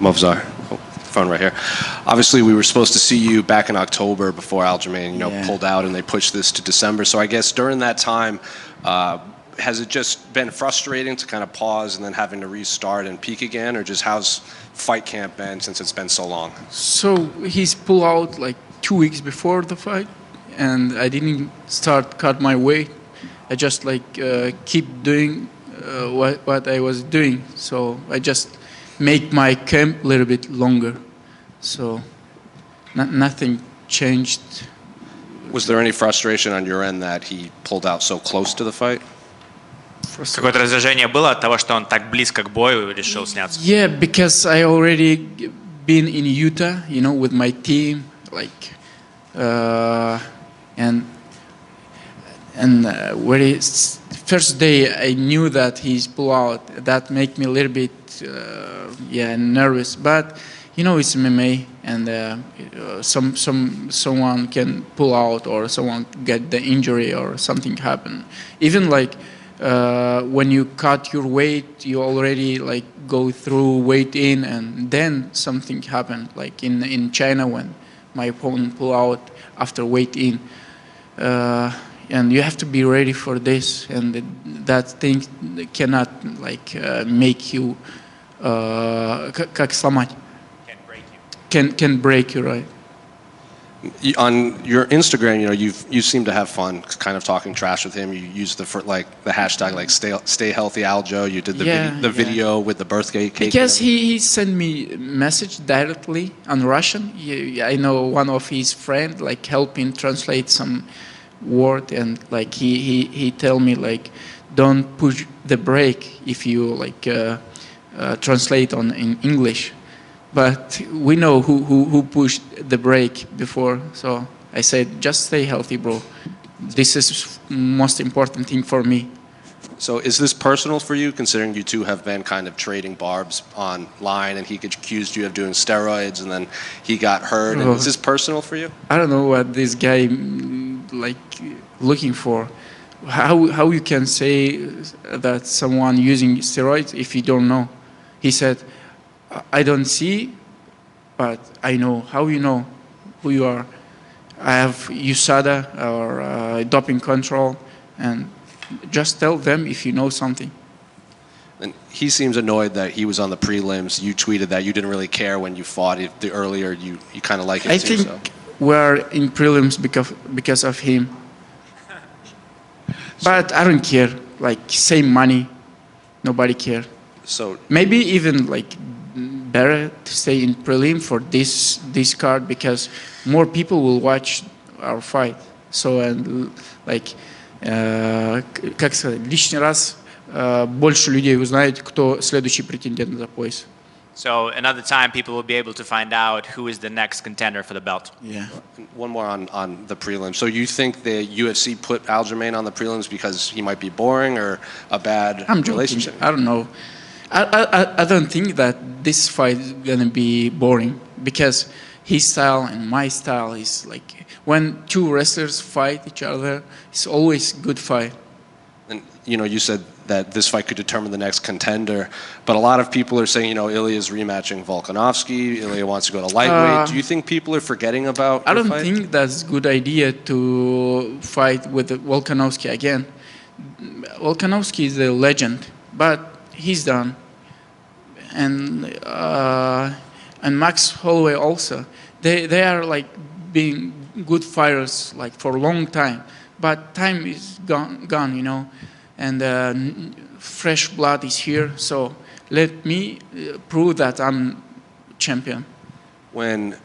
Movsar. Oh, phone right here. Obviously, we were supposed to see you back in October before Aljamain, pulled out, and they pushed this to December. So I guess during that time, has it just been frustrating to kind of pause and then having to restart and peak again, or just how's fight camp been since it's been so long? So he's pulled out like 2 weeks before the fight, and I didn't cut my weight. I just keep doing what I was doing. So I just make my camp a little bit longer. So nothing changed. Was there any frustration on your end that he pulled out so close to the fight? Какое-то раздражение было от того, что он так близко к бою решил сняться? Yeah, because I already been in Utah, with my team, first day I knew that he's pull out. That made me a little bit nervous. But it's MMA, and someone can pull out, or someone get the injury, or something happen. Even when you cut your weight, you already go through weight in, and then something happened. Like in China, when my opponent pull out after weight in, and you have to be ready for this, and that thing cannot make you как сломать. Can break you, right? On your Instagram, you seem to have fun, kind of talking trash with him. You use the hashtag stay healthy Aljo. You did the video with the birthday cake. Because he sent me a message directly on Russian. I know one of his friend helping translate some word, and he tell me don't push the brake if you translate in English. But we know who pushed the brake before. So I said, just stay healthy, bro. This is most important thing for me. So is this personal for you, considering you two have been kind of trading barbs online, and he accused you of doing steroids, and then he got hurt? And is this personal for you? I don't know what this guy looking for. How you can say that someone using steroids if you don't know? He said, I don't see, but I know. How you know who you are? I have USADA or doping control, and just tell them if you know something. And he seems annoyed that he was on the prelims. You tweeted that you didn't really care when you fought it earlier. You kind of like it I too. think we're in prelims because of him. But I don't care. Same money, nobody care. So maybe even better to stay in prelim for this card, because more people will watch our fight. So как сказать, лишний раз больше людей узнают, кто следующий претендент за пояс. So another time, people will be able to find out who is the next contender for the belt. Yeah. One more on the prelims. So you think the UFC put Aljamain on the prelims because he might be boring or a bad relationship? I don't know. I don't think that this fight is gonna be boring, because his style and my style is when two wrestlers fight each other, it's always good fight. And you said that this fight could determine the next contender, but a lot of people are saying Ilya's rematching Volkanovski. Ilya wants to go to lightweight. Do you think people are forgetting about? I don't think that's a good idea to fight with Volkanovski again. Volkanovski is a legend, but he's done. And Max Holloway also. They are being good fighters for a long time, but time is gone, and fresh blood is here. So let me prove that I'm champion. When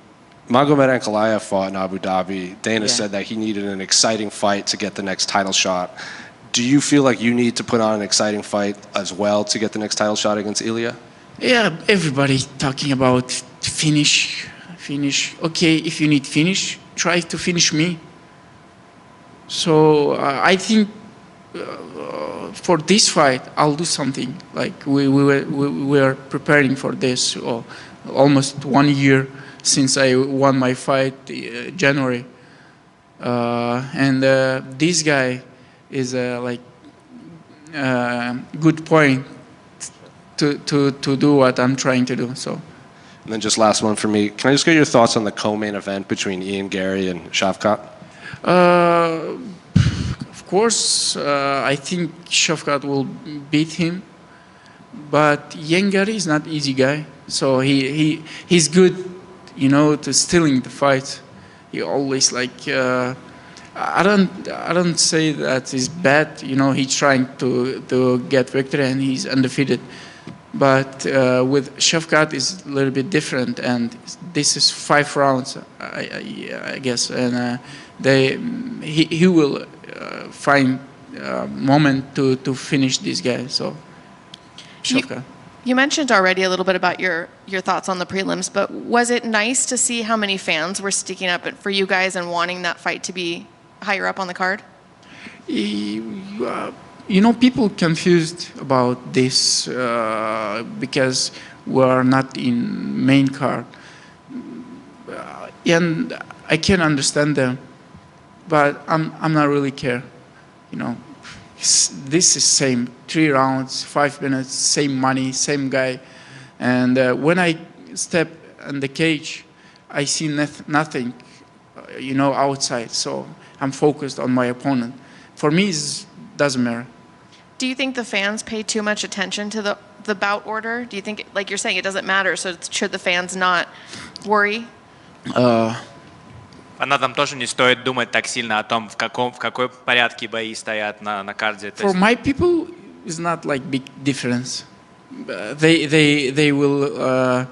Magomed Ankalaev fought in Abu Dhabi, Dana said that he needed an exciting fight to get the next title shot. Do you feel like you need to put on an exciting fight as well to get the next title shot against Ilya? Yeah, everybody talking about finish. Okay, if you need finish, try to finish me. So I think for this fight, I'll do something. We were preparing for this almost 1 year since I won my fight January, and this guy is good point to do what I'm trying to do. So And then just last one for me. Can I just get your thoughts on the co-main event between Ian Gary and Shavkat? Of course, I think Shavkat will beat him, but Ian Gary is not easy guy. So he's good, to stealing the fight. He always I don't say that he's bad. He's trying to get victory and he's undefeated. But with Shavkat is a little bit different, and this is 5 rounds, I guess, and he will find a moment to finish this guy. So Shavkat. You mentioned already a little bit about your thoughts on the prelims, but was it nice to see how many fans were sticking up for you guys and wanting that fight to be higher up on the card? People confused about this because we're not in main card, and I can understand them, but I'm not really care. This is same 3 rounds, 5 minutes, same money, same guy, and when I step in the cage, I see nothing, outside. So I'm focused on my opponent. For me, it doesn't matter. Do you think the fans pay too much attention to the bout order? Do you think, like you're saying, it doesn't matter, so should the fans not worry? Фанатам тоже не стоит думать так сильно о том, в какой порядке бои стоят на карде. For my people, it's not like big difference. They will,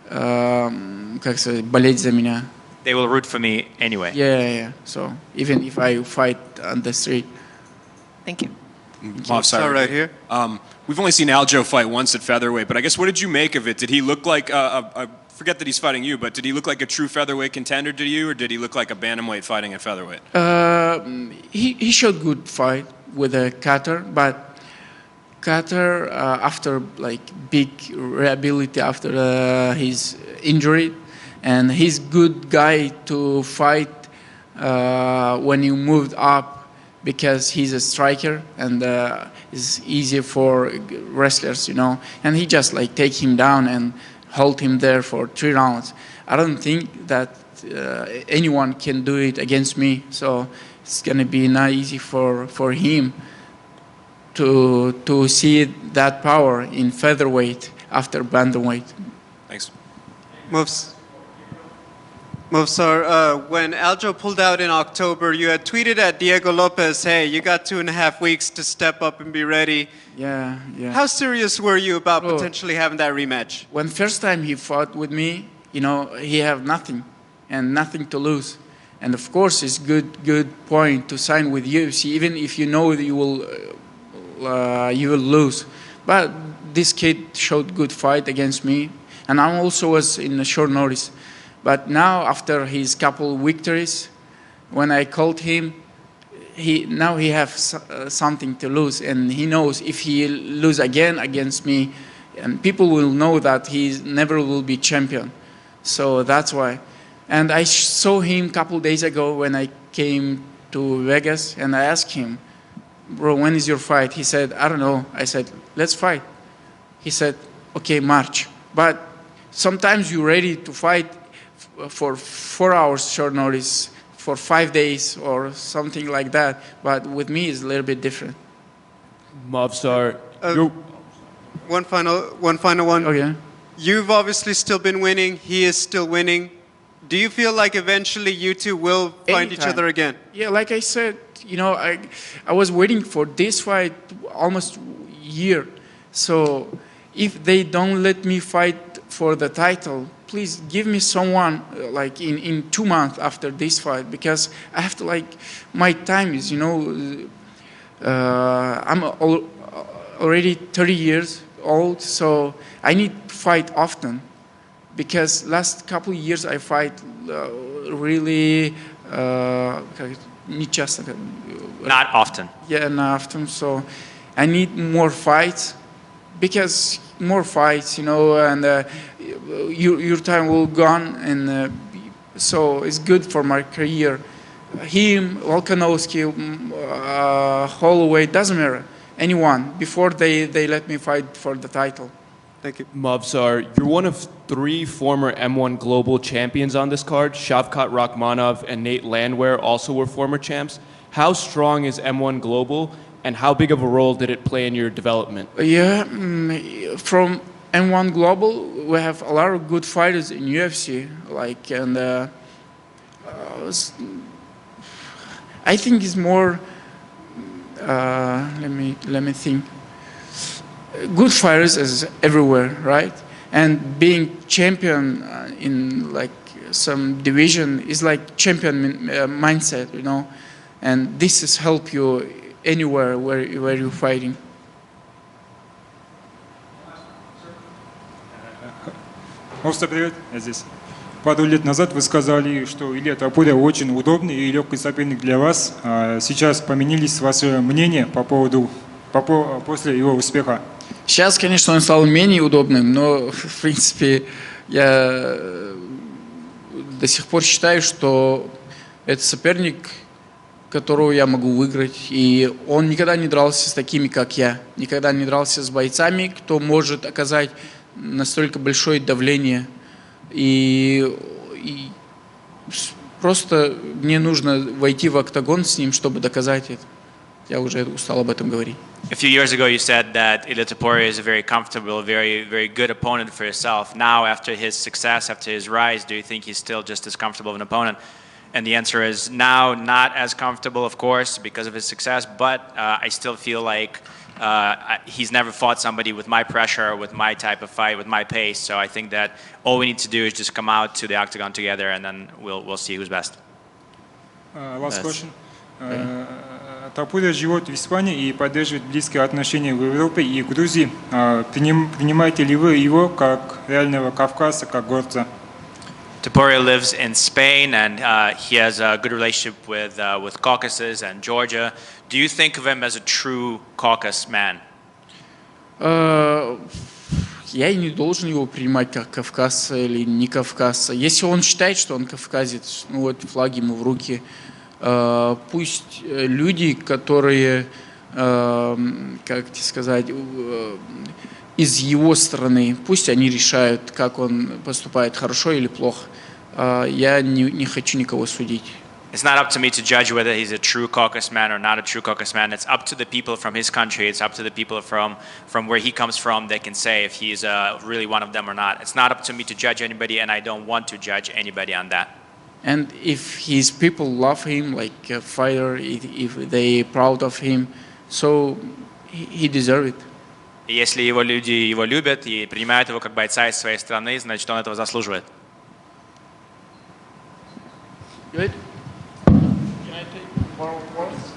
как сказать, болеть за меня. They will root for me anyway. Yeah. So even if I fight on the street. Thank you. Movsar right here. We've only seen Aljo fight once at featherweight, but I guess what did you make of it? Did he look like I forget that he's fighting you, but did he look like a true featherweight contender to you, or did he look like a bantamweight fighting at featherweight? He showed good fight with a cutter, but cutter after big rehabilitation after his injury, and he's good guy to fight when you moved up, because he's a striker and it's easier for wrestlers, and he just take him down and hold him there for 3 rounds. I don't think that anyone can do it against me, so it's gonna be not easy for him to see that power in featherweight after bantamweight. Thanks. Movsar, when Aljo pulled out in October, you had tweeted at Diego Lopez, hey, you got 2.5 weeks to step up and be ready. Yeah. How serious were you about potentially having that rematch? When first time he fought with me, he have nothing and nothing to lose. And of course, it's good point to sign with UFC, even if you know that you will lose. But this kid showed good fight against me, and I also was in a short notice. But now, after his couple victories, when I called him, he has something to lose, and he knows if he lose again against me, and people will know that he never will be champion. So that's why. And I saw him a couple days ago when I came to Vegas, and I asked him, bro, when is your fight? He said, I don't know. I said, let's fight. He said, okay, March. But sometimes you're ready to fight for 4 hours short notice, for 5 days or something like that. But with me, it's a little bit different. Movsar, one final one. Okay. You've obviously still been winning. He is still winning. Do you feel like eventually you two will find each other again? Yeah, like I said, I was waiting for this fight almost a year. So if they don't let me fight for the title, please give me someone in 2 months after this fight, because I have to my time is, I'm already 30 years old, so I need to fight often, because last couple of years I fight really Not often. Yeah, not often. So I need more fights, because more fights, and your time will gone, and so it's good for my career. Him, Volkanovski, Holloway, doesn't matter. Anyone before they let me fight for the title. Thank you. Movsar, you're one of 3 former M1 Global champions on this card. Shavkat Rakhmonov and Nate Landwehr also were former champs. How strong is M1 Global, and how big of a role did it play in your development? Yeah, from M1 Global, we have a lot of good fighters in UFC. I think it's more. Let me think. Good fighters is everywhere, right? And being champion in like some division is like champion mindset, you know. And this has helped you anywhere where you're fighting. Movsar, привет, я здесь. Пару лет назад вы сказали, что Илья Топуря очень удобный и легкий соперник для вас. Сейчас поменялись ваши мнения по поводу после его успеха? Сейчас, конечно, он стал менее удобным, но, в принципе, я до сих пор считаю, что это соперник, которого я могу выиграть. И он никогда не дрался с такими, как я. Никогда не дрался с бойцами, кто может оказать настолько большое давление. И просто мне нужно войти в октагон с ним, чтобы доказать это. Я уже устал об этом говорить. A few years ago, you said that Ilia Topuria is a very comfortable, very good opponent for yourself. Now, after his success, after his rise, do you think he's still just as comfortable of an opponent? And the answer is now, not as comfortable, of course, because of his success, but I still feel like he's never fought somebody with my pressure, with my type of fight, with my pace. So I think that all we need to do is just come out to the octagon together, and then we'll see who's best. Last question. Топуря живет в Испании и поддерживает близкие отношения в Европе и Грузии. Принимаете ли вы его как реального кавказца, как горца? Topuria lives in Spain, and he has a good relationship with Caucasus and Georgia. Do you think of him as a true Caucasus man? Я и не должен его принимать как кавказца или не кавказца. Если он считает, что он кавказец, ну вот флаг ему в руки. Пусть люди, которые, как тебе сказать, из его страны, пусть они решают, как он поступает, хорошо или плохо. Я не хочу никого судить. It's not up to me to judge whether he's a true Caucasus man or not a true Caucasus man. It's up to the people from his country. It's up to the people from where he comes from. They can say if he's really one of them or not. It's not up to me to judge anybody, and I don't want to judge anybody on that. And if his people love him like a fighter, if they proud of him, so he deserves it. Если его люди его любят и принимают его как бойца из своей страны, значит он этого заслуживает. Good. Can I take more words?